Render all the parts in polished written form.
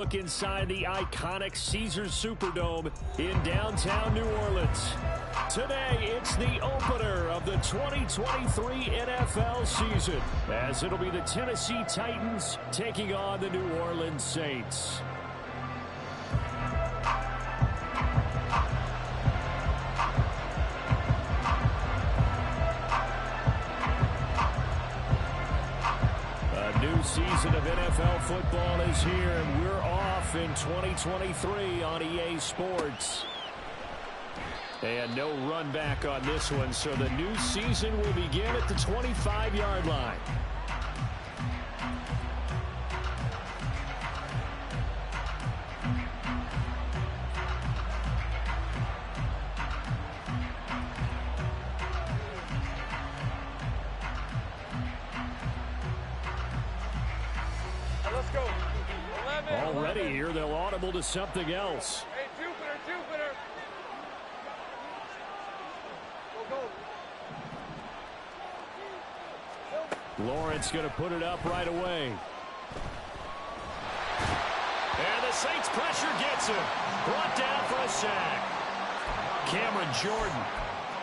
Look inside the iconic Caesars Superdome in downtown New Orleans. Today, it's the opener of the 2023 NFL season, as it'll be the Tennessee Titans taking on the New Orleans Saints. Season of NFL football is here, and we're off in 2023 on EA Sports. And no run back on this one, so the new season will begin at the 25-yard line. Already here, they'll audible to something else. Hey, Jupiter. Go. Lawrence going to put it up right away. And the Saints pressure gets him. Brought down for a sack. Cameron Jordan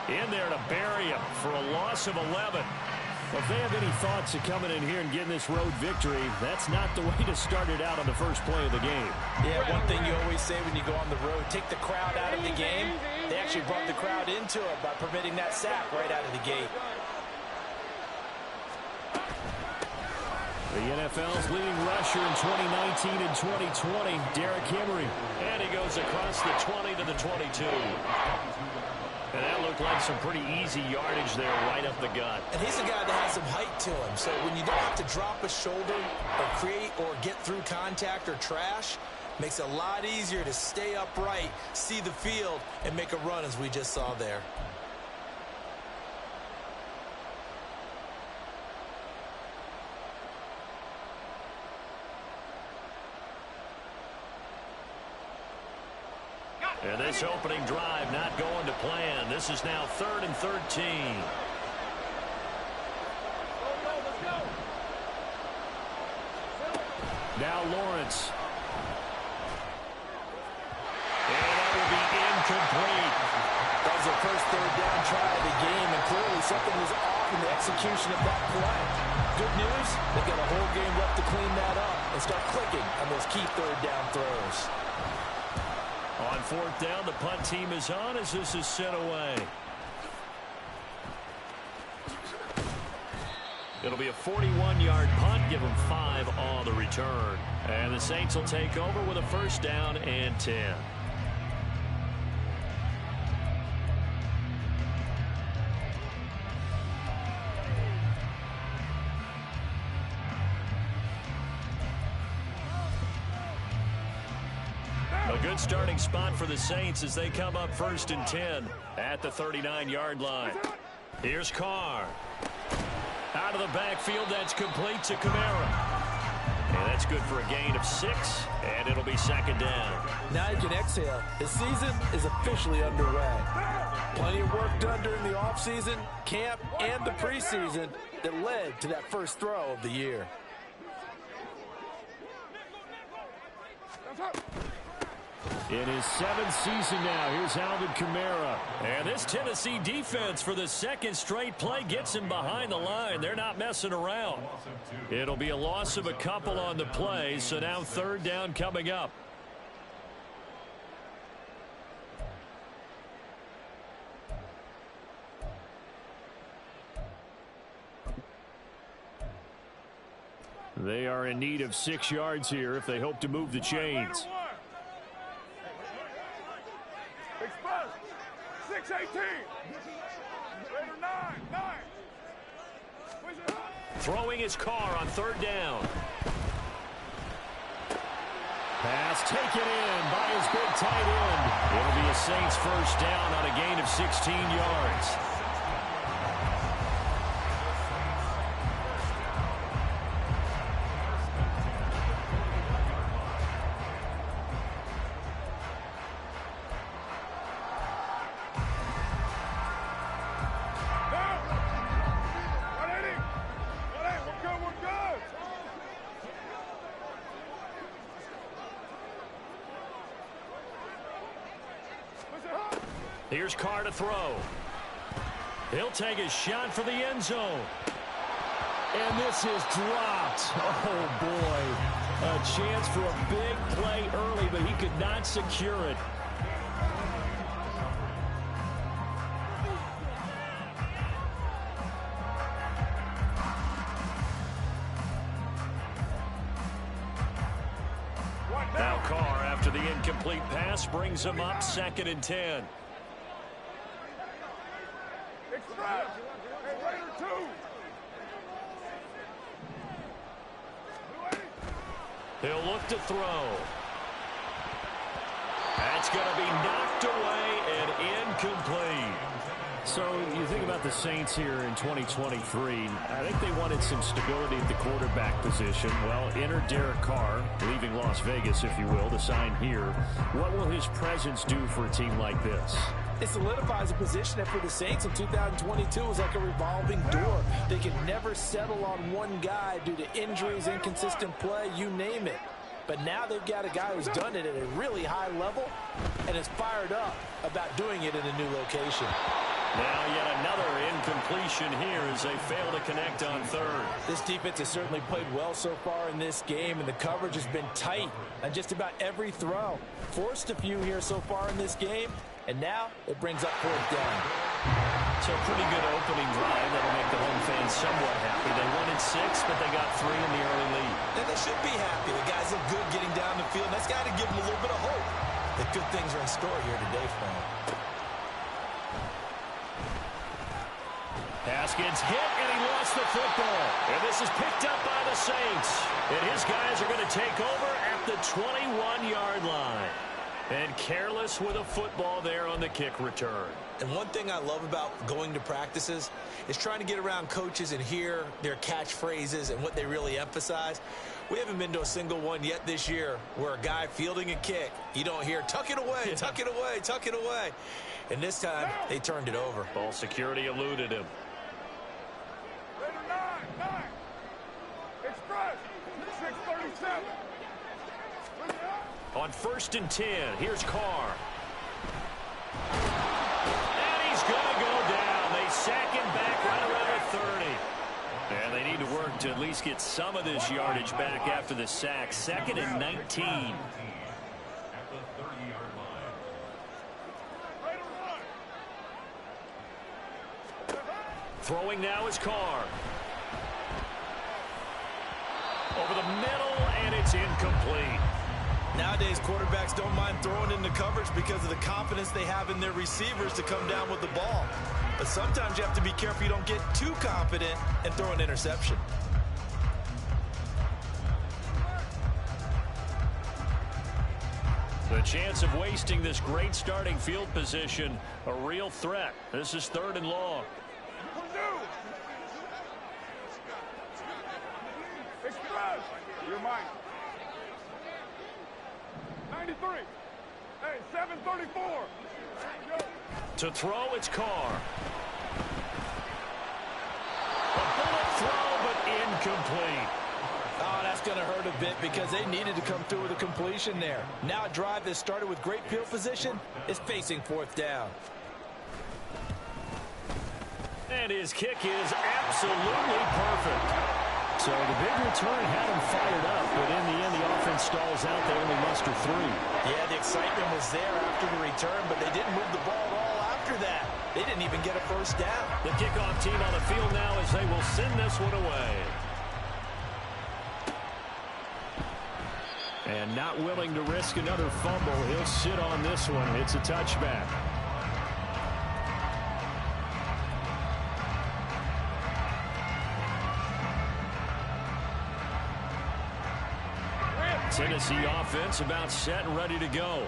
in there to bury him for a loss of 11. Well, if they have any thoughts of coming in here and getting this road victory, that's not the way to start it out on the first play of the game. Yeah, one thing you always say when you go on the road, take the crowd out of the game. They actually brought the crowd into it by permitting that sack right out of the gate. The NFL's leading rusher in 2019 and 2020, Derrick Henry. And he goes across the 20 to the 22. And that looked like some pretty easy yardage there right up the gut. And he's a guy that has some height to him. So when you don't have to drop a shoulder or create or get through contact or trash, makes it a lot easier to stay upright, see the field, and make a run as we just saw there. And this opening drive not going to plan. This is now 3rd and 13. Let's go. Now Lawrence. And that will be incomplete. That was their first third down try of the game, and clearly something was off in the execution of that play. Good news, they've got a whole game left to clean that up and start clicking on those key third down throws. On 4th down, the punt team is on as this is sent away. It'll be a 41-yard punt, give them 5 on the return. And the Saints will take over with a 1st down and 10. A good starting spot for the Saints as they come up 1st and 10 at the 39-yard line. Here's Carr. Out of the backfield, that's complete to Kamara. And that's good for a gain of 6, and it'll be 2nd down. Now you can exhale. The season is officially underway. Plenty of work done during the offseason, camp, and the preseason that led to that first throw of the year. In his 7th season now, here's Alvin Kamara. And this Tennessee defense for the 2nd straight play gets him behind the line. They're not messing around. It'll be a loss of a couple on the play, so now 3rd down coming up. They are in need of 6 yards here if they hope to move the chains. 6-18. Raider 9. Throwing his Carr on 3rd down. Pass taken in by his big tight end. It'll be a Saints 1st down on a gain of 16 yards. Here's Carr to throw. He'll take a shot for the end zone. And this is dropped. Oh, boy. A chance for a big play early, but he could not secure it. Now Carr, after the incomplete pass, brings him up 2nd and 10. Express. Hey, Raider 2. He'll look to throw. That's going to be knocked away and incomplete. So you think about the Saints here in 2023. I think they wanted some stability at the quarterback position. Well, enter Derek Carr, leaving Las Vegas, if you will, to sign here. What will his presence do for a team like this? It solidifies a position that for the Saints in 2022 is like a revolving door. They can never settle on one guy due to injuries, inconsistent play, you name it. But now they've got a guy who's done it at a really high level and is fired up about doing it in a new location. Now yet another incompletion here as they fail to connect on 3rd. This defense has certainly played well so far in this game, and the coverage has been tight on just about every throw. Forced a few here so far in this game, and now it brings up 4th down. So a pretty good opening drive that'll make the home fans somewhat happy. They wanted 6, but they got 3 in the early lead. And they should be happy. The guys look good getting down the field. That's got to give them a little bit of hope that good things are in store here today for them. Pass gets hit, and he lost the football. And this is picked up by the Saints. And his guys are going to take over at the 21-yard line. And careless with a football there on the kick return. And one thing I love about going to practices is trying to get around coaches and hear their catchphrases and what they really emphasize. We haven't been to a single one yet this year where a guy fielding a kick, you don't hear, tuck it away, tuck it away, tuck it away. And this time, they turned it over. Ball security eluded him. Raider 9. Express. 637. On 1st and 10, here's Carr. And he's going to go down. They sack him back right around the 30. And they need to work to at least get some of this yardage back after the sack. 2nd and 19. Throwing now is Carr. Over the middle, and it's incomplete. Nowadays, quarterbacks don't mind throwing into coverage because of the confidence they have in their receivers to come down with the ball. But sometimes you have to be careful you don't get too confident and throw an interception. The chance of wasting this great starting field position, a real threat. This is 3rd and long. Express. You're mine. 93. Hey, 734. To throw, it's Carr. A bullet throw, but incomplete. Oh, that's going to hurt a bit because they needed to come through with a completion there. Now a drive that started with great field position is facing 4th down. And his kick is absolutely perfect. So the big return had him fired up, but in the end, the offense stalls out. They only muster 3. Yeah, the excitement was there after the return, but they didn't move the ball at all after that. They didn't even get a 1st down. The kickoff team on the field now as they will send this one away. And not willing to risk another fumble, he'll sit on this one. It's a touchback. Tennessee offense about set and ready to go.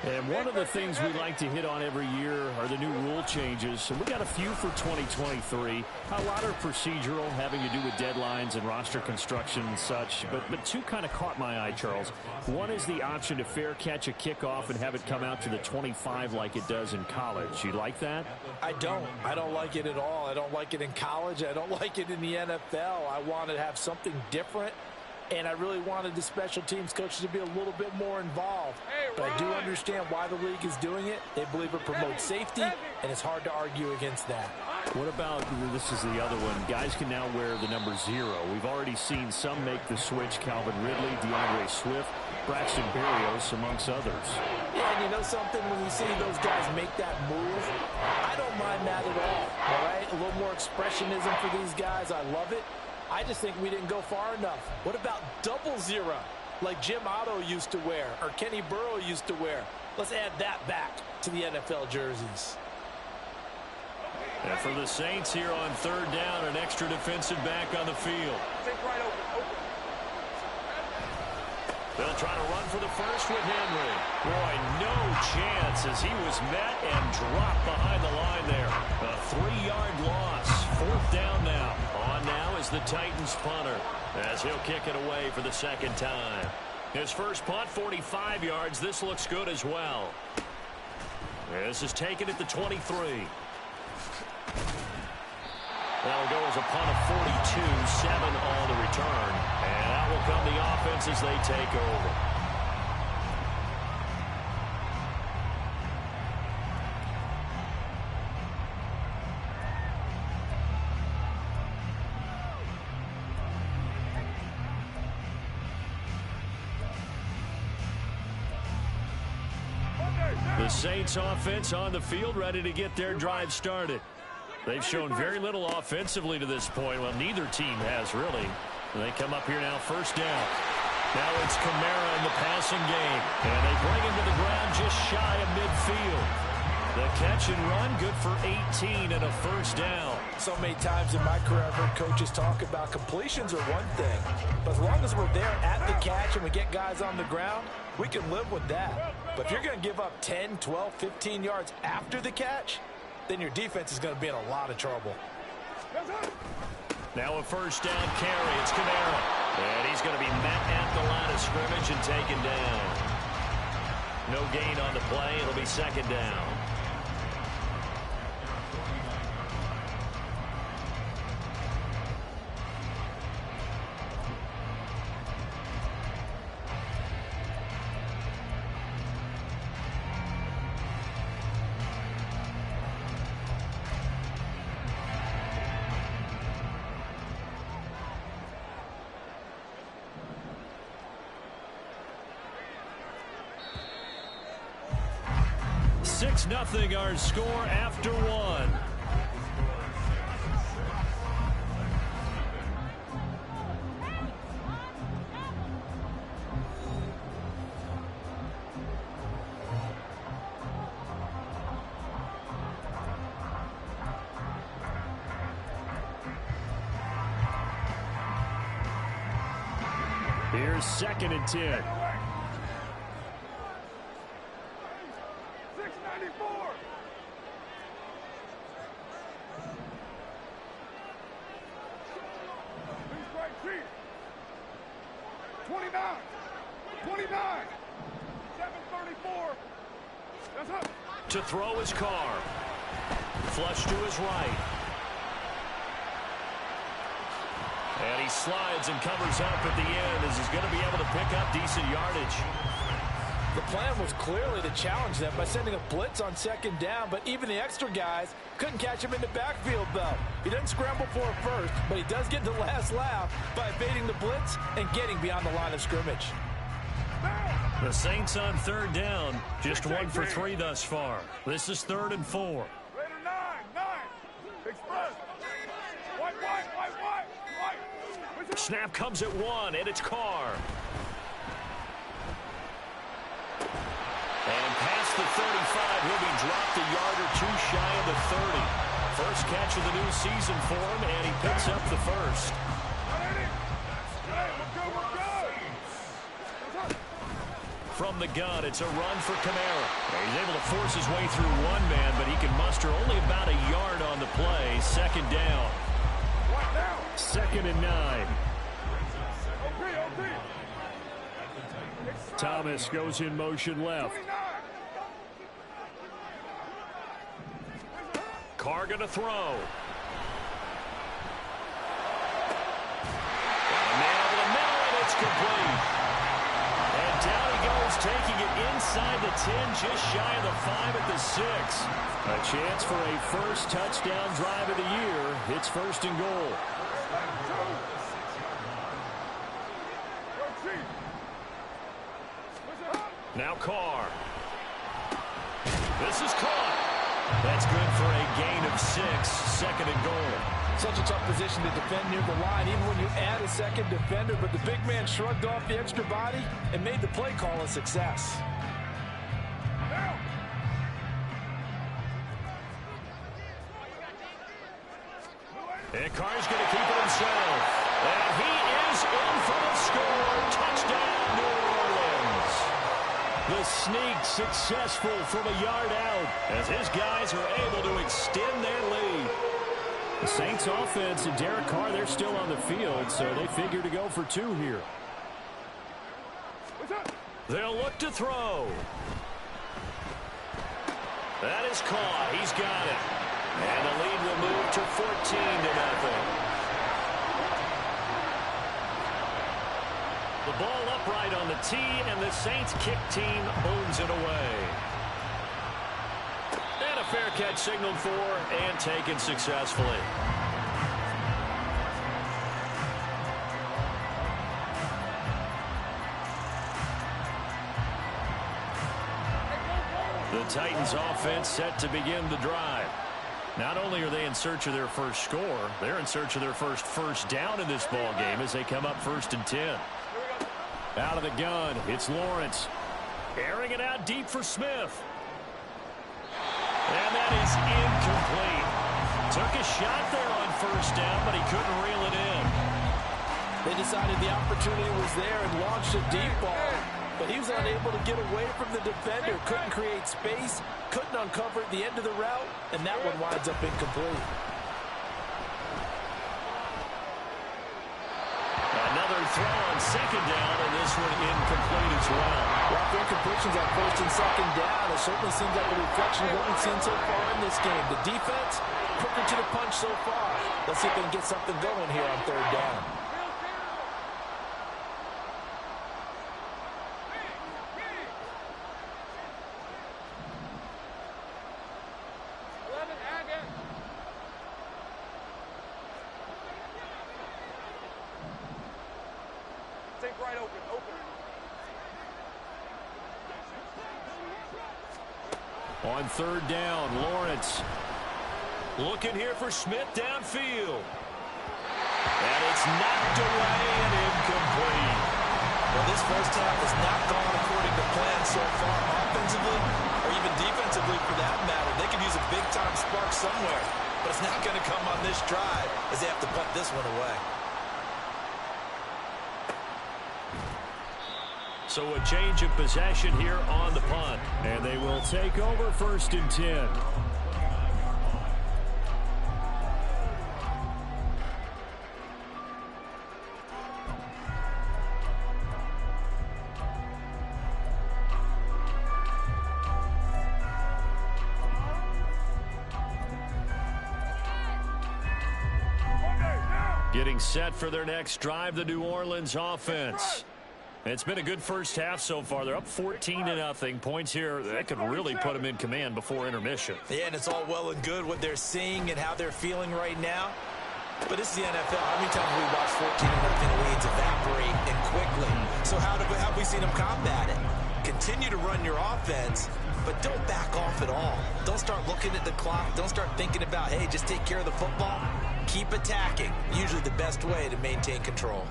And one of the things we like to hit on every year are the new rule changes. So we got a few for 2023. A lot are procedural, having to do with deadlines and roster construction and such. But 2 kind of caught my eye, Charles. One is the option to fair catch a kickoff and have it come out to the 25 like it does in college. You like that? I don't. I don't like it at all. I don't like it in college. I don't like it in the NFL. I want to have something different. and I really wanted the special teams coaches to be a little bit more involved. But I do understand why the league is doing it. They believe it promotes safety, and it's hard to argue against that. What about, this is the other one, guys can now wear the number 0. We've already seen some make the switch, Calvin Ridley, DeAndre Swift, Braxton Berrios, amongst others. Yeah, and you know something, when you see those guys make that move, I don't mind that at all right? A little more expressionism for these guys, I love it. I just think we didn't go far enough. What about double 0, like Jim Otto used to wear, or Kenny Burrow used to wear? Let's add that back to the NFL jerseys. And for the Saints here on 3rd down, an extra defensive back on the field. Right open. They'll try to run for the first with Henry. Boy, no chance as he was met and dropped behind the line there. A 3-yard loss. 4th down now. On now is the Titans punter as he'll kick it away for the 2nd time. His first punt, 45 yards. This looks good as well. This is taken at the 23. That'll go as a punt of 42, 7 on the return. And out will come the offense as they take over. The Saints offense on the field, ready to get their drive started. They've shown very little offensively to this point. Well, neither team has, really. They come up here now, 1st down. Now it's Kamara in the passing game. And they bring him to the ground just shy of midfield. The catch and run, good for 18 and a 1st down. So many times in my career, I've heard coaches talk about completions are one thing. But as long as we're there at the catch and we get guys on the ground, we can live with that. But if you're going to give up 10, 12, 15 yards after the catch, then your defense is going to be in a lot of trouble. Now a 1st down carry. It's Kamara. And he's going to be met at the line of scrimmage and taken down. No gain on the play. It'll be 2nd down. Nothing our score after 1. Here's 2nd and 10. To throw his car. Flush to his right. And he slides and covers up at the end as he's going to be able to pick up decent yardage. The plan was clearly to challenge them by sending a blitz on 2nd down, but even the extra guys couldn't catch him in the backfield, though. He doesn't scramble for it first, but he does get the last laugh by evading the blitz and getting beyond the line of scrimmage. The Saints on 3rd down, just 1 for 3 thus far. This is 3rd and 4. Raider 9. Express. White. Snap comes at 1, and it's Carr. And past the 35, he'll be dropped a yard or 2 shy of the 30. First catch of the new season for him, and he picks up the first. From the gun, it's a run for Kamara. He's able to force his way through one man, but he can muster only about a yard on the play. 2nd down. 2nd and 9. Thomas goes in motion left. Carr going to throw. It's complete. And down he goes, taking it inside the 10, just shy of the 5 at the 6. A chance for a first touchdown drive of the year. It's 1st and goal. Now Carr. This is caught. That's good for a gain of 6, 2nd and goal. Such a tough position to defend near the line, even when you add a second defender, but the big man shrugged off the extra body and made the play call a success. And Carr's going to keep it himself. And he is in for the score. Touchdown, New Orleans. The sneak successful from a yard out as his guys are able to extend their lead. The Saints offense and Derek Carr, they're still on the field, so they figure to go for 2 here. They'll look to throw. That is caught. He's got it. And the lead will move to 14-0. The ball upright on the tee, and the Saints kick team owns it away. And a fair catch signaled for and taken successfully. The Titans offense set to begin the drive. Not only are they in search of their first score, they're in search of their first down in this ball game as they come up 1st and 10. Out of the gun, it's Lawrence. Airing it out deep for Smith. And that is incomplete. Took a shot there on 1st down, but he couldn't reel it in. They decided the opportunity was there and launched a deep ball, but he was unable to get away from the defender. Couldn't create space, couldn't uncover the end of the route, and that one winds up incomplete. Another throw on 2nd down, and this one incomplete as well. Well, for incompletions on 1st and 2nd down, it certainly seems like a reflection of what we've seen so far in this game. The defense, quicker to the punch so far. Let's see if they can get something going here on 3rd down. Right open. On 3rd down, Lawrence looking here for Smith downfield. And it's knocked away and incomplete. Well, this first half has not gone according to plan so far, offensively or even defensively for that matter. They could use a big-time spark somewhere, but it's not going to come on this drive as they have to punt this one away. So a change of possession here on the punt. And they will take over 1st and 10. Getting set for their next drive, the New Orleans offense. It's been a good first half so far. They're up 14-0. Points here that could really put them in command before intermission. Yeah, and it's all well and good what they're seeing and how they're feeling right now. But this is the NFL. How many times have we watched 14-0 leads evaporate and quickly? So how have we seen them combat it? Continue to run your offense, but don't back off at all. Don't start looking at the clock. Don't start thinking about, hey, just take care of the football. Keep attacking. Usually the best way to maintain control.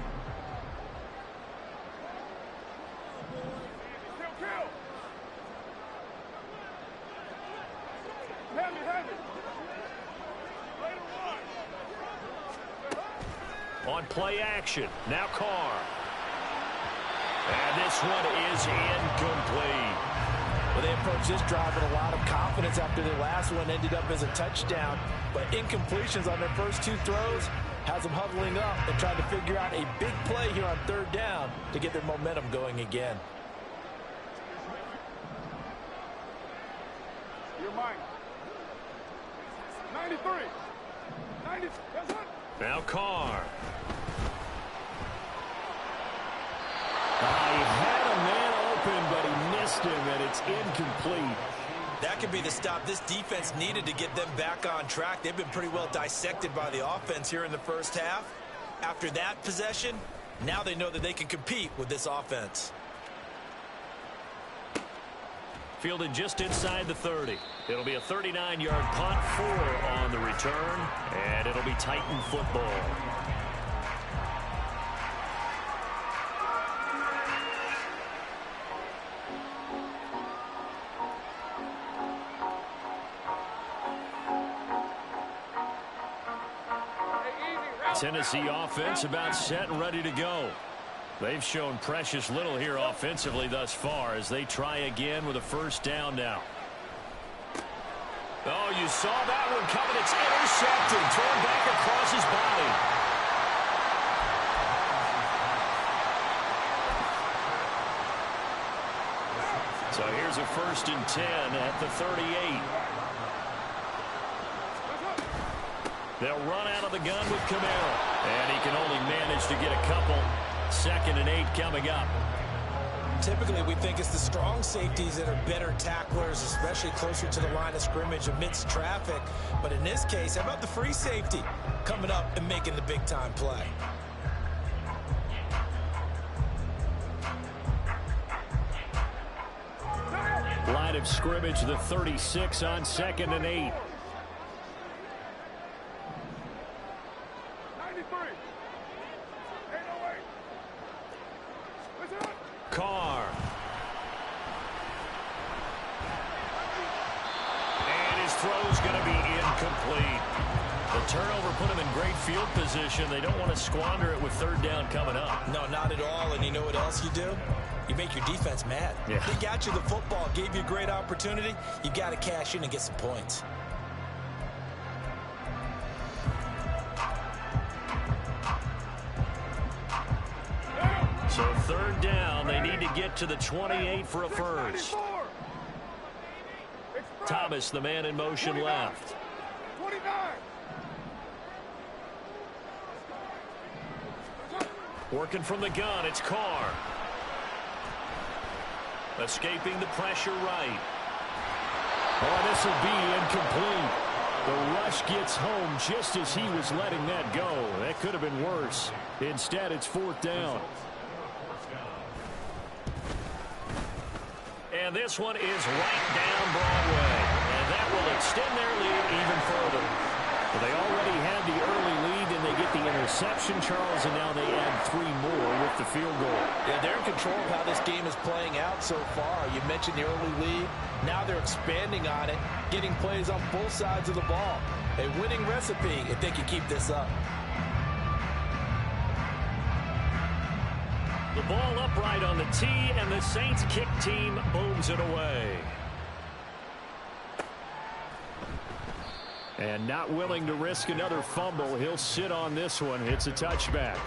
On play action, now Carr. And this one is incomplete. Well, they approached this drive with a lot of confidence after their last one ended up as a touchdown. But incompletions on their first 2 throws has them huddling up and trying to figure out a big play here on 3rd down to get their momentum going again. You're mine. 93. 90. That's it. Now Carr. missed him, and it's incomplete. That could be the stop this defense needed to get them back on track. They've been pretty well dissected by the offense here in the first half. After that possession, now they know that they can compete with this offense. Fielded just inside the 30. It'll be a 39-yard punt, 4 on the return, and it'll be Titan football. Tennessee offense about set and ready to go. They've shown precious little here offensively thus far as they try again with a first down now. Oh, you saw that one coming. It's intercepted. Thrown back across his body. So here's a 1st and 10 at the 38. They'll run out of the gun with Camaro. And he can only manage to get a couple. 2nd and 8 coming up. Typically, we think it's the strong safeties that are better tacklers, especially closer to the line of scrimmage amidst traffic. But in this case, how about the free safety coming up and making the big-time play? Line of scrimmage, the 36 on 2nd and 8. Carr. And his throw's going to be incomplete. The turnover put him in great field position. They don't want to squander it with 3rd down coming up. No, not at all. And you know what else you do? You make your defense mad. Yeah. They got you the football, gave you a great opportunity. You got to cash in and get some points. So 3rd down, they need to get to the 28 for a first. Thomas, the man in motion left. 29. Working from the gun, it's Carr. Escaping the pressure right. Oh, this will be incomplete. The rush gets home just as he was letting that go. That could have been worse. Instead, it's 4th down. And this one is right down Broadway. And that will extend their lead even further. Well, they already had the early lead, and they get the interception, Charles, and now they add 3 more with the field goal. Yeah, they're in control of how this game is playing out so far. You mentioned the early lead. Now they're expanding on it, getting plays on both sides of the ball. A winning recipe if they can keep this up. The ball upright on the tee, and the Saints kick team booms it away. And not willing to risk another fumble, he'll sit on this one. It's a touchback.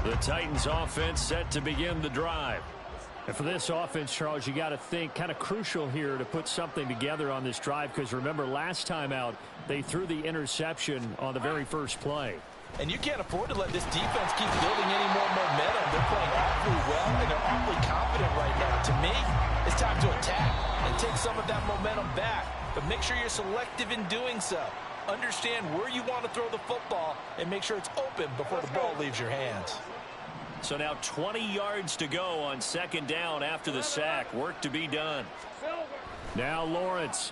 The Titans offense set to begin the drive. And for this offense, Charles, you got to think kind of crucial here to put something together on this drive, because remember last time out they threw the interception on the very first play. And you can't afford to let this defense keep building any more momentum. They're playing awfully well, and they're awfully confident right now. To me, it's time to attack and take some of that momentum back. But make sure you're selective in doing so. Understand where you want to throw the football and make sure it's open before the ball leaves your hands. So now 20 yards to go on 2nd down after the sack. Work to be done. Now Lawrence.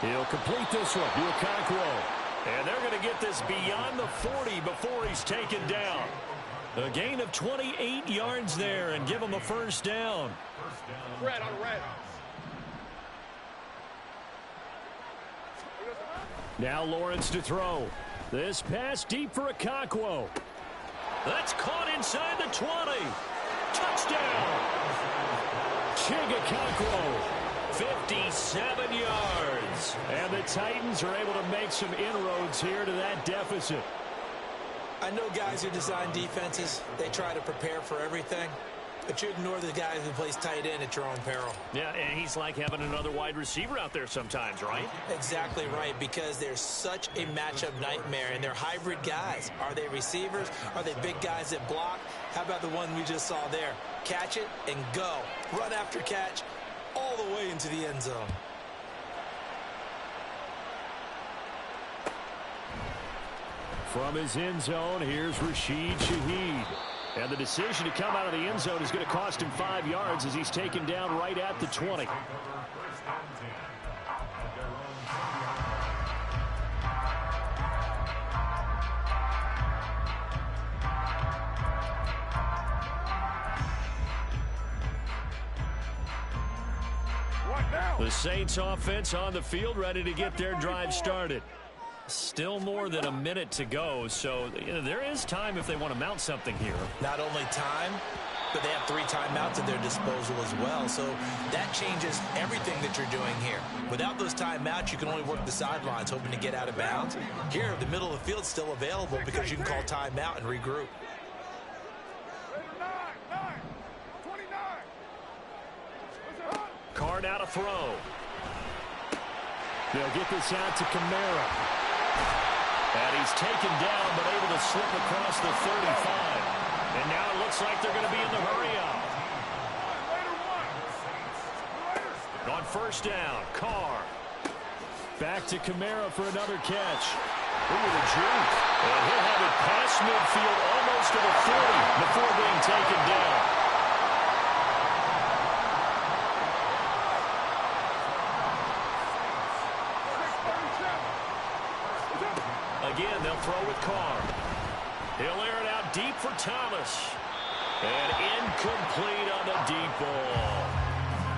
He'll complete this one to Okonkwo. And they're going to get this beyond the 40 before he's taken down. A gain of 28 yards there and give him a first down. Red on red. Now Lawrence to throw. This pass deep for Okonkwo. That's caught inside the 20. Touchdown. Okonkwo, 57 yards. And the Titans are able to make some inroads here to that deficit. I know guys who design defenses, they try to prepare for everything, but you ignore the guy who plays tight end at your own peril. Yeah, and he's like having another wide receiver out there sometimes, right? Exactly right, because they're such a matchup nightmare, and they're hybrid guys. Are they receivers? Are they big guys that block? How about the one we just saw there? Catch it and go. Run after catch all the way into the end zone. From his end zone, here's Rashid Shaheed. And the decision to come out of the end zone is going to cost him 5 yards as he's taken down right at the 20. The Saints offense on the field, ready to get their drive started. Still more than a minute to go, so there is time if they want to mount something here. Not only time, but they have 3 timeouts at their disposal as well, so that changes everything that you're doing here. Without those timeouts, you can only work the sidelines, hoping to get out of bounds. Here, the middle of the field is still available because you can call timeout and regroup. Card out of throw. They'll get this out to Kamara. And he's taken down, but able to slip across the 35. And now it looks like they're going to be in the hurry-up. On first down, Carr. Back to Kamara for another catch. Look at the juke. And he'll have it past midfield almost to the 40 before being taken down. Again, they'll throw with Carr. He'll air it out deep for Thomas. And incomplete on the deep ball.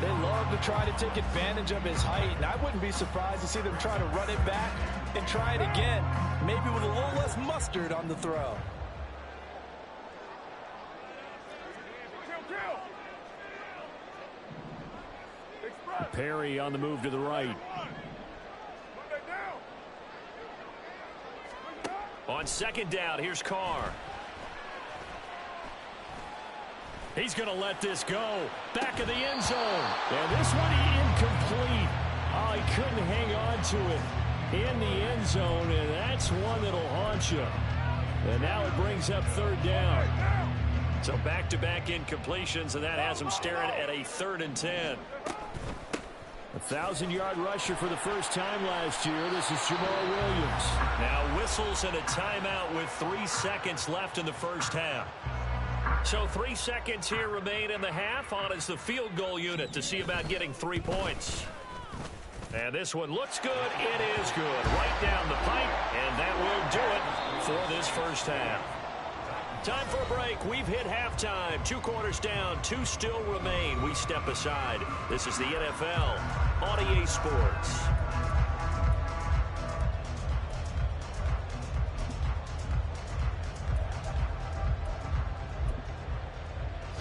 They love to try to take advantage of his height, and I wouldn't be surprised to see them try to run it back and try it again, maybe with a little less mustard on the throw. Perry on the move to the right. On second down, here's Carr. He's going to let this go. Back of the end zone. And this one incomplete. Oh, he couldn't hang on to it in the end zone, and that's one that'll haunt you. And now it brings up third down. So back-to-back incompletions, and that has him staring at a 3rd and 10. 1,000-yard rusher for the first time last year. This is Jamal Williams. Now whistles and a timeout with 3 seconds left in the first half. So 3 seconds here remain in the half. On is the field goal unit to see about getting 3 points. And this one looks good. It is good. Right down the pipe, and that will do it for this first half. Time for a break. We've hit halftime. 2 quarters down. 2 still remain. We step aside. This is the NFL on EA Sports.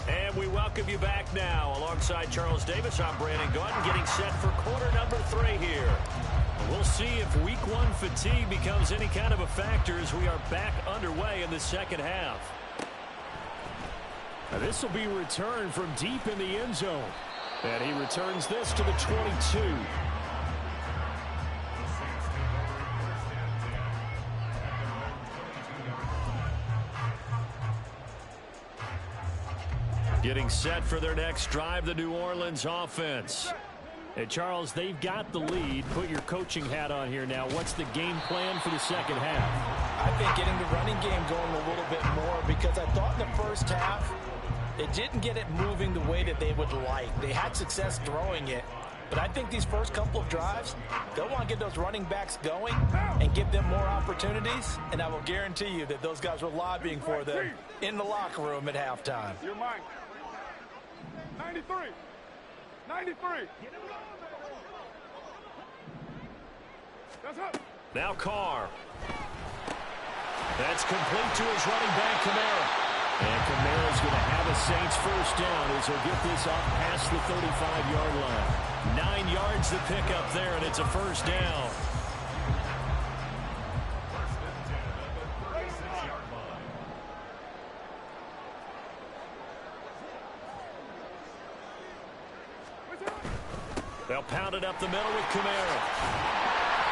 And we welcome you back now. Alongside Charles Davis, I'm Brandon Gaudin, getting set for quarter number 3 here. We'll see if week 1 fatigue becomes any kind of a factor as we are back underway in the second half. Now this will be returned from deep in the end zone. And he returns this to the 22. Getting set for their next drive, the New Orleans offense. And Charles, they've got the lead. Put your coaching hat on here now. What's the game plan for the second half? I think getting the running game going a little bit more, because I thought in the first half they didn't get it moving the way that they would like. They had success throwing it. But I think these first couple of drives, they'll want to get those running backs going and give them more opportunities. And I will guarantee you that those guys were lobbying for them in the locker room at halftime. You're mine. 93. 93. That's up. Now Carr. That's complete to his running back, Kamara. And Kamara's going to have a Saints first down as he'll get this up past the 35-yard line. 9 yards to pick up there, and it's a first down. They'll pound it up the middle with Kamara.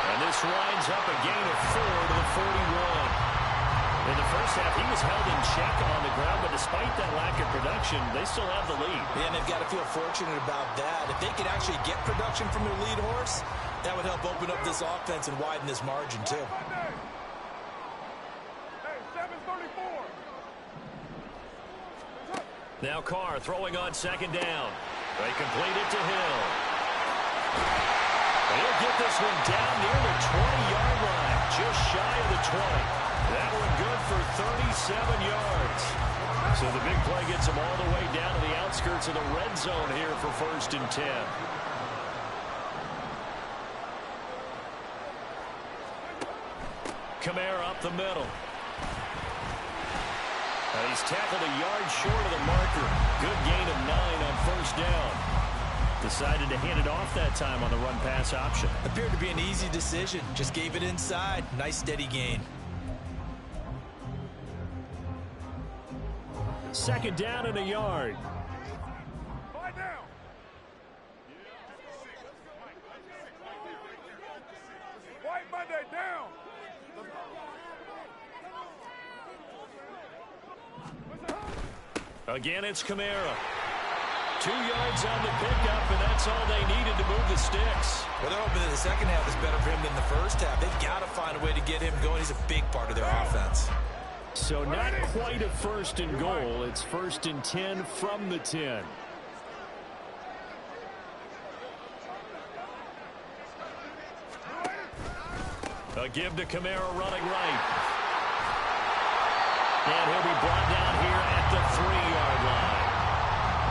And this winds up a gain of 4 to the 41. In the first half, he was held in check on the ground, but despite that lack of production, they still have the lead. Yeah, and they've got to feel fortunate about that. If they could actually get production from their lead horse, that would help open up this offense and widen this margin, too. Hey, 7:34. Now Carr throwing on second down. They complete it to Hill. He'll get this one down near the 20-yard line, just shy of the 20. That one good for 37 yards. So the big play gets him all the way down to the outskirts of the red zone here for 1st and 10. Kamara up the middle. He's tackled a yard short of the marker. Good gain of 9 on 1st down. Decided to hand it off that time on the run-pass option. Appeared to be an easy decision. Just gave it inside. Nice steady gain. 2nd down and a yard. Fight down. White Monday down. Again, it's Kamara. 2 yards on the pickup, and that's all they needed to move the sticks. Well, they're hoping that the second half is better for him than the first half. They've got to find a way to get him going. He's a big part of their offense. So not quite a 1st and goal. It's 1st and 10 from the 10. A give to Kamara running right. And he'll be brought down here at the 3-yard line.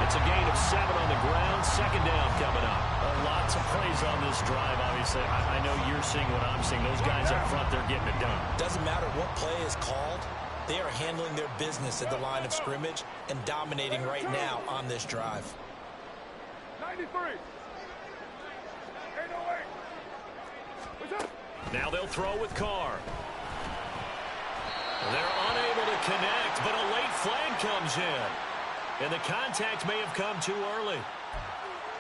It's a gain of 7 on the ground. 2nd down coming up. Lots of plays on this drive, obviously. I know you're seeing what I'm seeing. Those guys up front, they're getting it done. Doesn't matter what play is called. They are handling their business at the line of scrimmage and dominating right now on this drive. 93. 808. Now they'll throw with Carr. They're unable to connect, but a late flag comes in. And the contact may have come too early.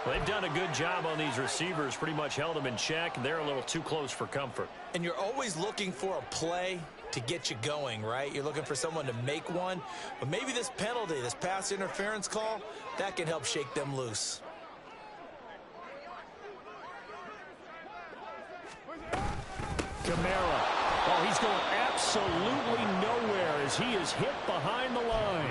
They've done a good job on these receivers, pretty much held them in check. They're a little too close for comfort. And you're always looking for a play to get you going, right? You're looking for someone to make one. But maybe this penalty, this pass interference call, that can help shake them loose. Kamara. Oh, he's going absolutely nowhere as he is hit behind the line.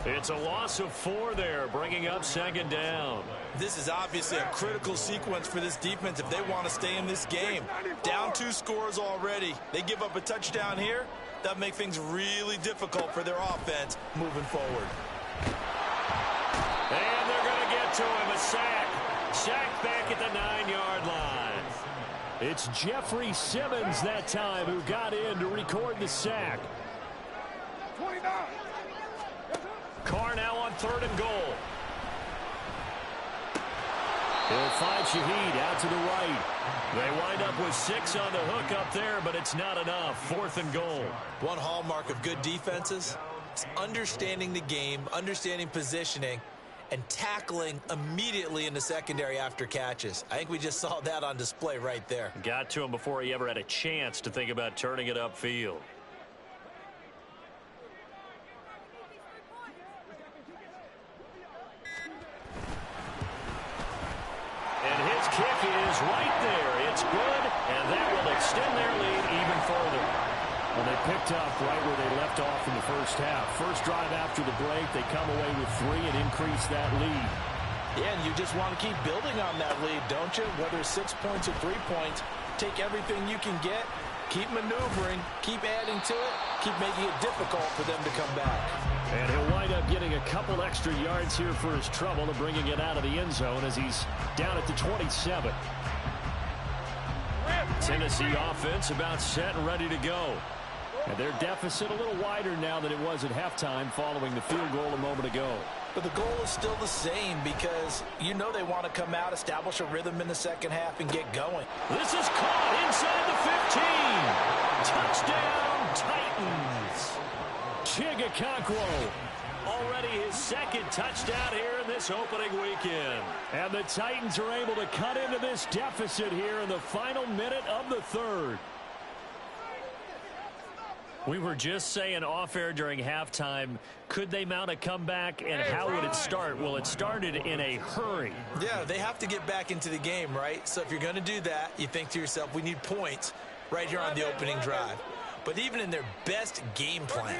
It's a loss of 4 there, bringing up 2nd down. This is obviously a critical sequence for this defense if they want to stay in this game. Down 2 scores already. They give up a touchdown here. That'll make things really difficult for their offense moving forward. And they're going to get to him. A sack. Sack back at the 9-yard line. It's Jeffrey Simmons that time who got in to record the sack. 29. Carr now on 3rd and goal. He'll find Shaheed out to the right. They wind up with 6 on the hook up there, but it's not enough. 4th and goal. One hallmark of good defenses is understanding the game, understanding positioning, and tackling immediately in the secondary after catches. I think we just saw that on display right there. Got to him before he ever had a chance to think about turning it upfield. And his kick is right there. It's good, and that will extend their lead even further. Well, they picked up right where they left off in the first half. First drive after the break, they come away with 3 and increase that lead. Yeah, and you just want to keep building on that lead, don't you? Whether it's 6 points or 3 points, take everything you can get, keep maneuvering, keep adding to it, keep making it difficult for them to come back. And he'll wind up getting a couple extra yards here for his trouble and bringing it out of the end zone as he's down at the 27. Tennessee offense about set and ready to go. And their deficit a little wider now than it was at halftime following the field goal a moment ago. But the goal is still the same because you know they want to come out, establish a rhythm in the second half, and get going. This is caught inside the 15. Touchdown, Titans. Chigakonkwo Already his second touchdown here in this opening weekend. And the Titans are able to cut into this deficit here in the final minute of the third. We were just saying off-air during halftime, could they mount a comeback, and how would it start? Well, it started in a hurry. Yeah, they have to get back into the game, right? So if you're going to do that, you think to yourself, we need points right here on the opening drive. But even in their best game plan,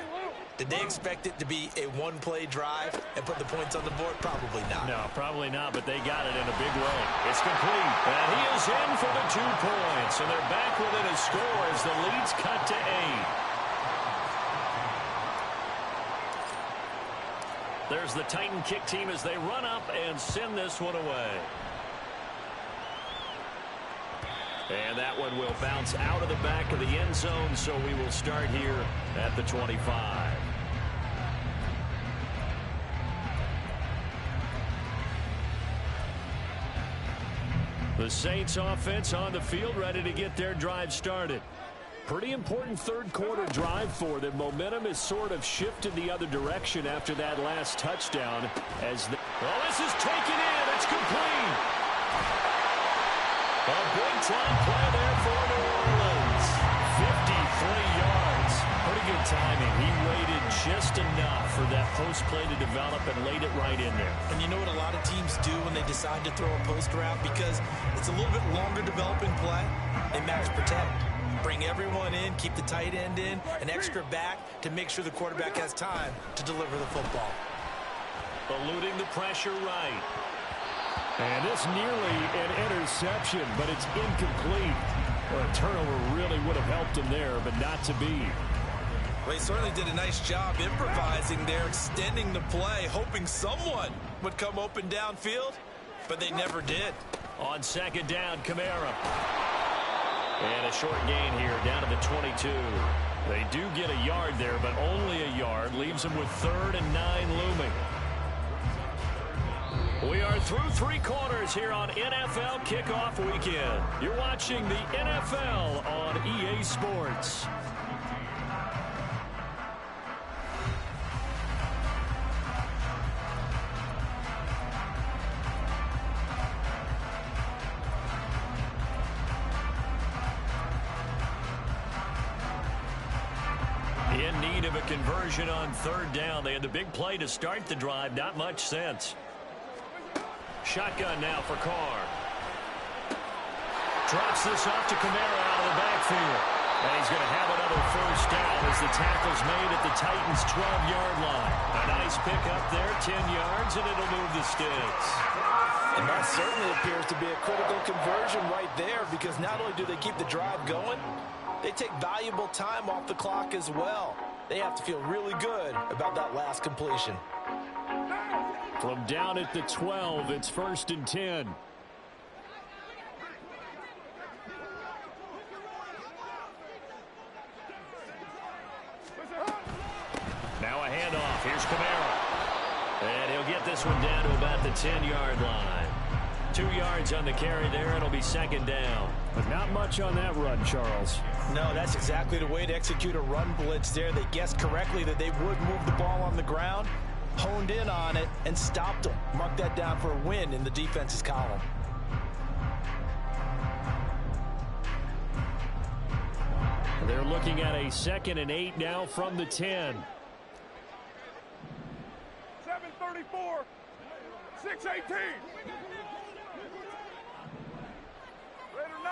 did they expect it to be a one-play drive and put the points on the board? Probably not. No, probably not, but they got it in a big way. It's complete, and he is in for the 2 points, and they're back within a score as the lead's cut to 8. There's the Titan kick team as they run up and send this one away. And that one will bounce out of the back of the end zone, so we will start here at the 25. The Saints offense on the field, ready to get their drive started. Pretty important third quarter drive for them. Momentum has sort of shifted the other direction after that last touchdown. This is taken in. It's complete. A big-time play there for New Orleans. 53 yards. Pretty good timing. He waited just enough for that post play to develop and laid it right in there. And you know what a lot of teams do when they decide to throw a post route? Because it's a little bit longer developing play. They max protect. Bring everyone in, keep the tight end in, an extra back to make sure the quarterback has time to deliver the football. Eluding the pressure right. And it's nearly an interception, but it's incomplete. Well, a turnover really would have helped him there, but not to be. Well, he certainly did a nice job improvising there, extending the play, hoping someone would come open downfield, but they never did. On second down, Kamara. And a short gain here down to the 22. They do get a yard there, but only a yard. Leaves them with 3rd and 9 looming. We are through 3 quarters here on NFL Kickoff Weekend. You're watching the NFL on EA Sports. In need of a conversion on 3rd down. They had the big play to start the drive. Not much sense. Shotgun now for Carr. Drops this off to Kamara out of the backfield. And he's going to have another first down as the tackle's made at the Titans' 12-yard line. A nice pick up there, 10 yards, and it'll move the sticks. And that certainly appears to be a critical conversion right there, because not only do they keep the drive going, they take valuable time off the clock as well. They have to feel really good about that last completion. From down at the 12, it's 1st and 10. Now a handoff. Here's Kamara. And he'll get this one down to about the 10-yard line. 2 yards on the carry there. It'll be 2nd down. But not much on that run, Charles. No, that's exactly the way to execute a run blitz there. They guessed correctly that they would move the ball on the ground, honed in on it, and stopped them. Mark that down for a win in the defense's column. They're looking at a 2nd and 8 now from the 10. 7:34, 6:18. Raider 9.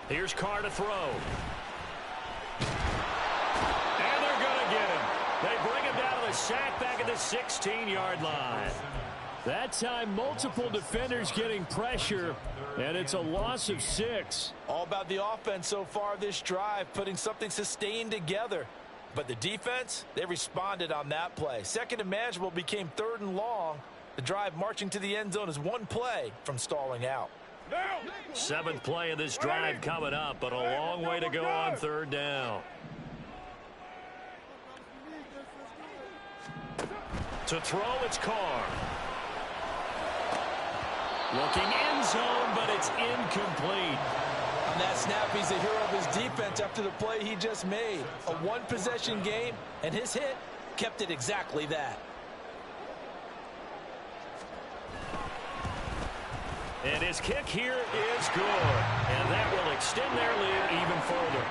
Here's Carr to throw. And they're going to get him. They bring him down to the sack back at the 16-yard line. That time, multiple defenders getting pressure, and it's a loss of 6. All about the offense so far this drive, putting something sustained together. But the defense, they responded on that play. 2nd and manageable became 3rd and long. The drive marching to the end zone is 1 play from stalling out. 7th play of this drive coming up, but a long way to go on 3rd down. To throw, it's Carr. Looking end zone, but it's incomplete. On that snap, he's the hero of his defense after the play he just made. A one-possession game, and his hit kept it exactly that. And his kick here is good. And that will extend their lead even further.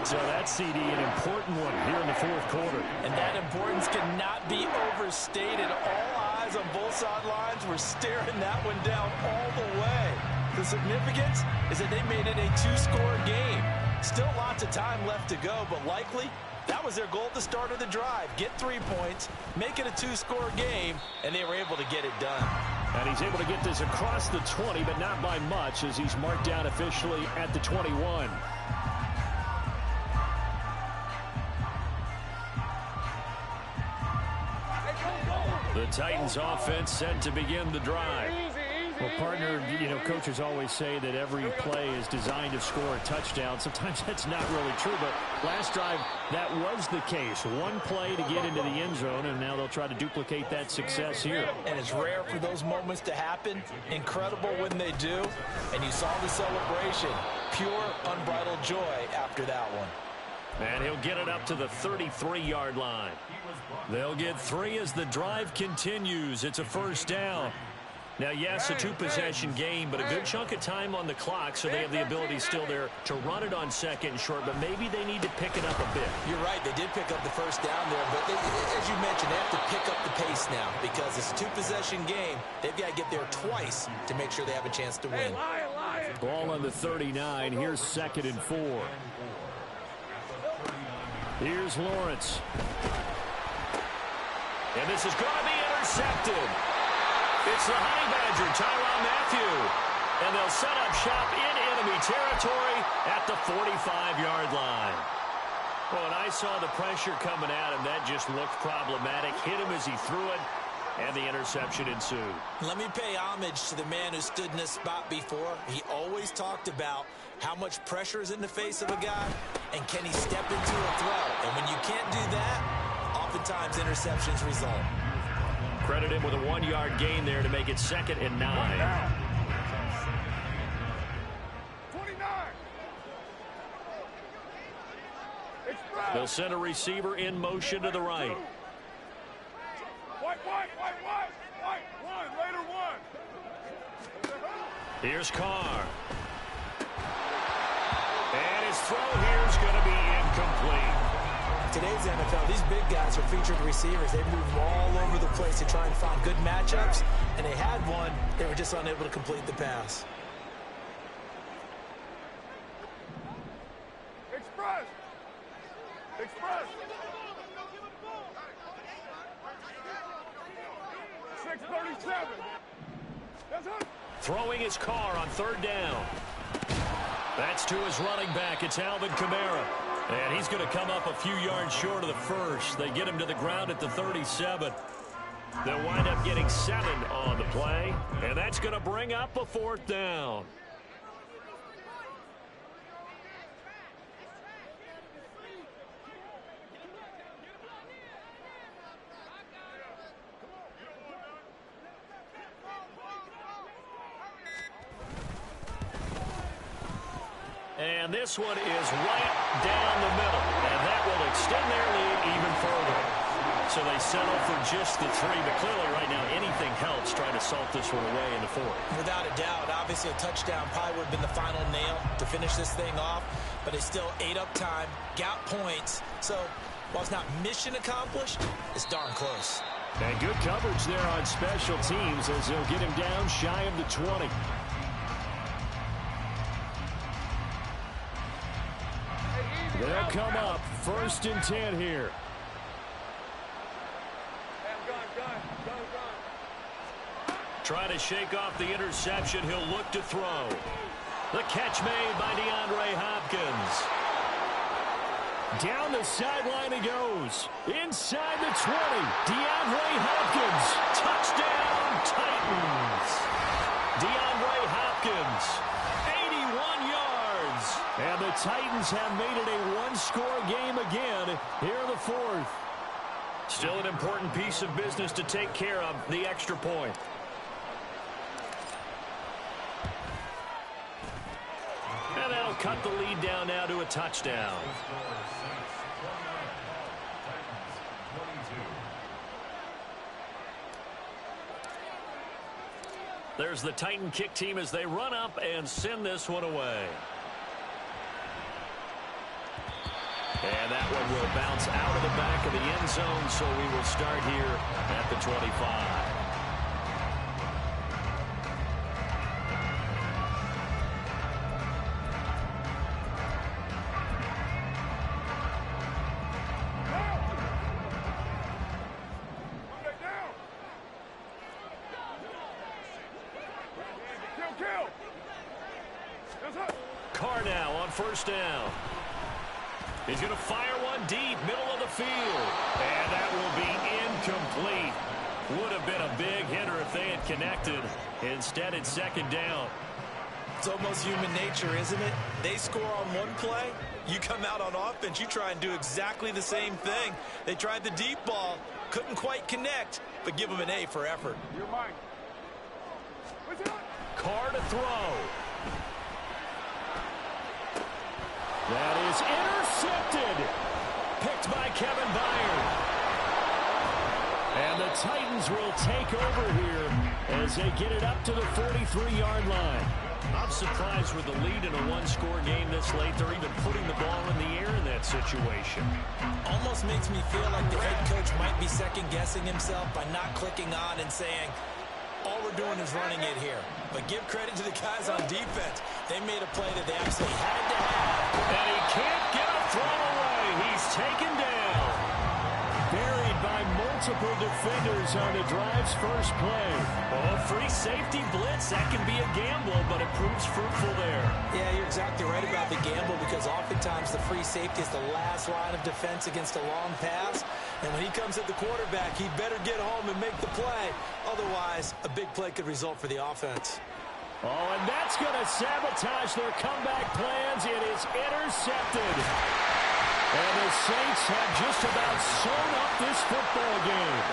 So that CD, an important one here in the fourth quarter. And that importance cannot be overstated. All eyes on both sidelines were staring that one down all the way. The significance is that they made it a two-score game. Still lots of time left to go, but likely that was their goal at the start of the drive. Get 3 points, make it a two-score game, and they were able to get it done. And he's able to get this across the 20, but not by much, as he's marked down officially at the 21. The Titans offense set to begin the drive. Well, partner, coaches always say that every play is designed to score a touchdown. Sometimes that's not really true, but last drive, that was the case. One play to get into the end zone, and now they'll try to duplicate that success here. And it's rare for those moments to happen. Incredible when they do. And you saw the celebration. Pure, unbridled joy after that one. And he'll get it up to the 33-yard line. They'll get 3 as the drive continues. It's a first down. Now, yes, a two-possession game, but a good chunk of time on the clock, so they have the ability still there to run it on second and short, but maybe they need to pick it up a bit. You're right. They did pick up the first down there, but as you mentioned, they have to pick up the pace now because it's a two-possession game. They've got to get there twice to make sure they have a chance to win. Ball on the 39. Here's 2nd and 4. Here's Lawrence. And this is going to be intercepted. It's the Honey Badger, Tyrann Mathieu. And they'll set up shop in enemy territory at the 45-yard line. Well, when I saw the pressure coming at him, that just looked problematic. Hit him as he threw it, and the interception ensued. Let me pay homage to the man who stood in this spot before. He always talked about how much pressure is in the face of a guy, and can he step into a throw. And when you can't do that, oftentimes interceptions result. Credit him with a 1-yard gain there to make it 2nd and 9. 29. They'll send a receiver in motion to the right. White. Later one. Here's Carr. And his throw here is going to be incomplete. Today's NFL, these big guys are featured receivers. They move all over the place to try and find good matchups, and they had one. They were just unable to complete the pass. Express. 6:37. That's it. Throwing his Carr on 3rd down. That's to his running back. It's Alvin Kamara. And he's going to come up a few yards short of the first. They get him to the ground at the 37. They'll wind up getting 7 on the play. And that's going to bring up a 4th down. And this one is right down the middle. And that will extend their lead even further. So they settle for just the 3. But clearly right now anything helps trying to salt this one away in the 4th. Without a doubt, obviously a touchdown probably would have been the final nail to finish this thing off. But they still ate up time, got points. So while it's not mission accomplished, it's darn close. And good coverage there on special teams as they'll get him down shy of the 20. They'll come up 1st and 10 here. Try to shake off the interception. He'll look to throw. The catch made by DeAndre Hopkins. Down the sideline he goes. Inside the 20. DeAndre Hopkins. Touchdown, Titans. DeAndre Hopkins. 81 yards. And the Titans have made it a one-score game again here in the 4th. Still an important piece of business to take care of, the extra point. And that'll cut the lead down now to a touchdown. There's the Titan kick team as they run up and send this one away. And that one will bounce out of the back of the end zone, so we will start here at the 25. Carr now on first down. He's going to fire one deep, middle of the field. And that will be incomplete. Would have been a big hitter if they had connected. Instead, it's second down. It's almost human nature, isn't it? They score on one play. You come out on offense, you try and do exactly the same thing. They tried the deep ball, couldn't quite connect, but give them an A for effort. You're mine. Carr to throw. That is intercepted. Picked by Kevin Byard. And the Titans will take over here as they get it up to the 43-yard line. I'm surprised with the lead in a one-score game this late. They're even putting the ball in the air in that situation. Almost makes me feel like the head coach might be second-guessing himself by not clicking on and saying, all we're doing is running it here. But give credit to the guys on defense. They made a play that they absolutely had to have. And he can't get a throw away. He's taken down. Buried by multiple defenders on the drive's first play. Oh, free safety blitz. That can be a gamble, but it proves fruitful there. Yeah, you're exactly right about the gamble because oftentimes the free safety is the last line of defense against a long pass. And when he comes at the quarterback, he better get home and make the play. Otherwise, a big play could result for the offense. Oh, and that's going to sabotage their comeback plans. It is intercepted. And the Saints have just about sewn up this football game.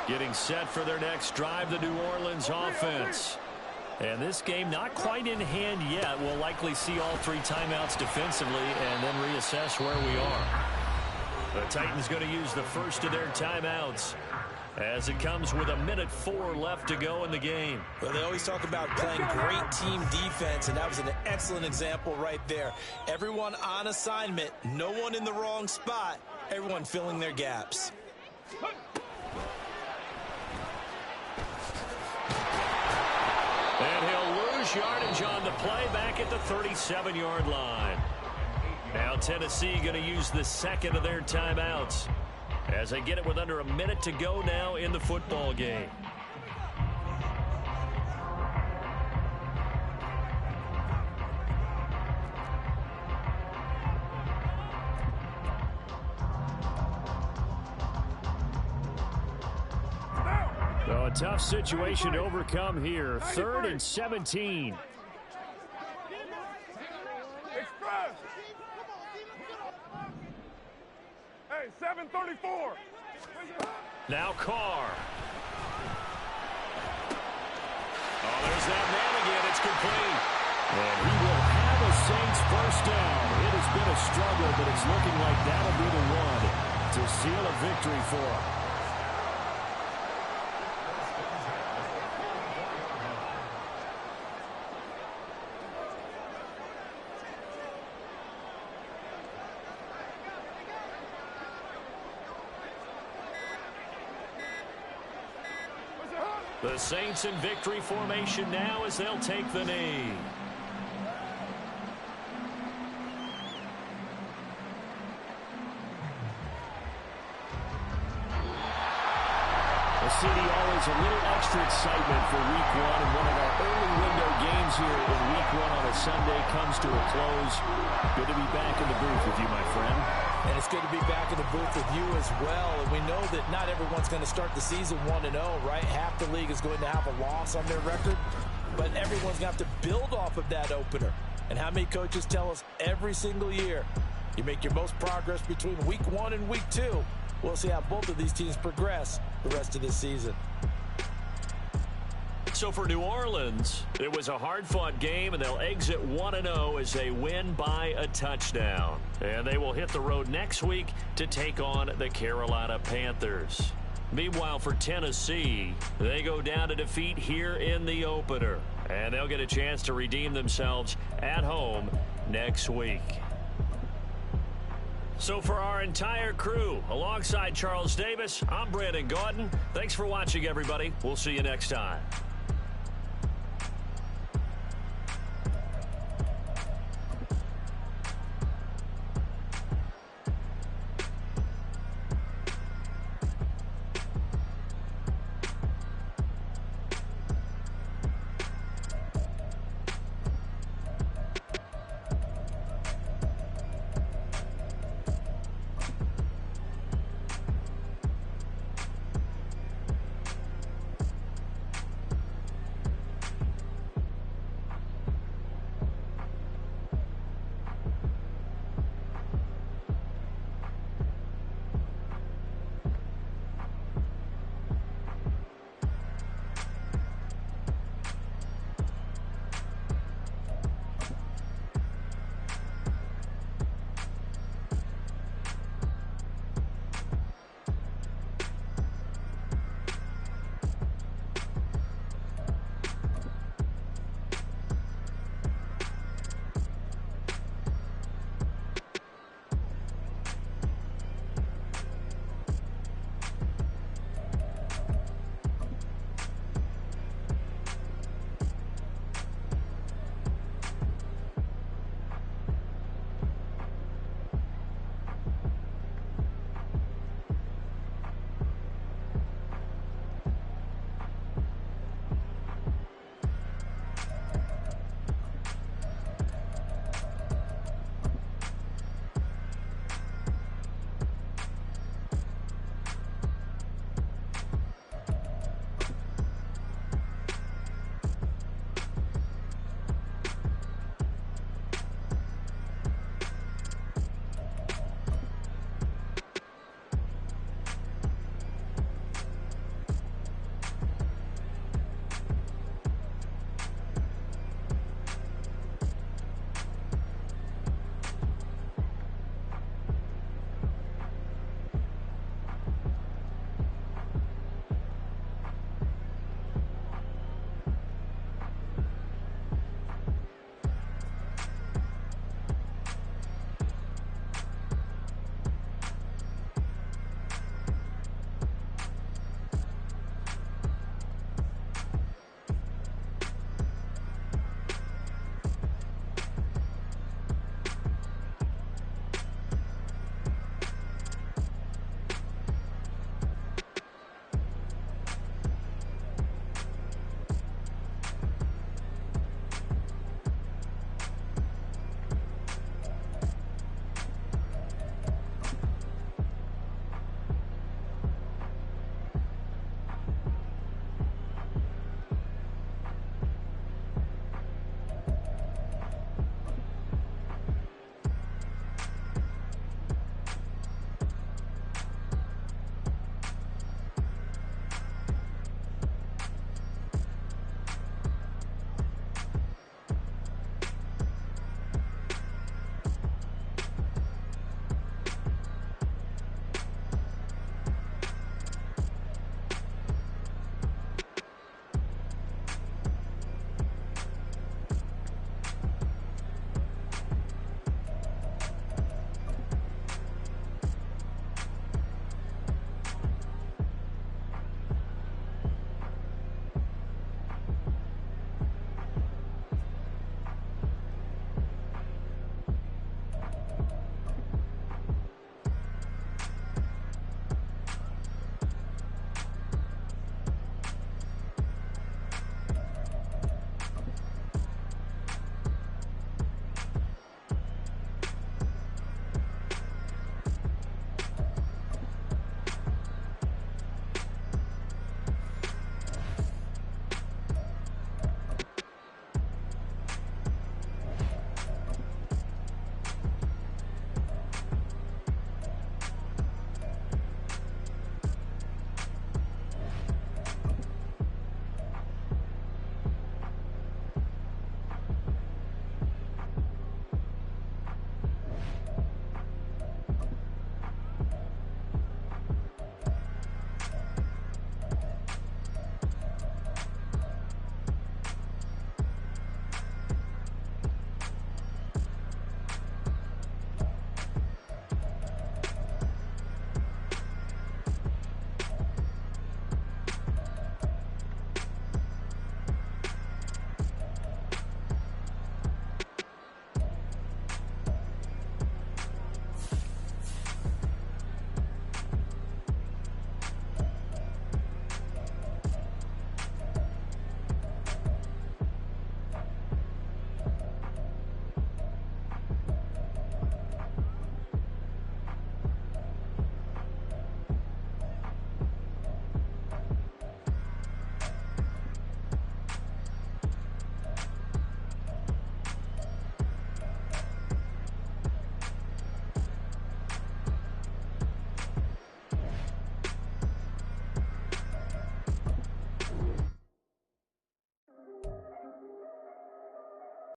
Getting set for their next drive, the New Orleans offense. And this game not quite in hand yet. We'll likely see all three timeouts defensively and then reassess where we are. The Titans going to use the first of their timeouts as it comes with 1:04 left to go in the game. Well, they always talk about playing great team defense, and that was an excellent example right there. Everyone on assignment, no one in the wrong spot, everyone filling their gaps. And he'll lose yardage on the play back at the 37-yard line. Now Tennessee going to use the second of their timeouts as they get it with under a minute to go now in the football game. So a tough situation to overcome here. 3rd and 17. Express. Hey, 7:34. Now Carr. Oh, there's that man again. It's complete. And he will have a Saints first down. It has been a struggle, but it's looking like that'll be the one to seal a victory for him. The Saints in victory formation now as they'll take the knee. The city always a little extra excitement for week one, and one of our early window games here in week one on a Sunday comes to a close. Good to be back in the booth with you, my friend. And it's good to be back in the booth with you as well. And we know that not everyone's going to start the season 1-0, right? Half the league is going to have a loss on their record. But everyone's going to have to build off of that opener. And how many coaches tell us every single year, you make your most progress between week 1 and week 2. We'll see how both of these teams progress the rest of this season. So for New Orleans, it was a hard-fought game, and they'll exit 1-0 as they win by a touchdown. And they will hit the road next week to take on the Carolina Panthers. Meanwhile, for Tennessee, they go down to defeat here in the opener. And they'll get a chance to redeem themselves at home next week. So for our entire crew, alongside Charles Davis, I'm Brandon Gaudin. Thanks for watching, everybody. We'll see you next time.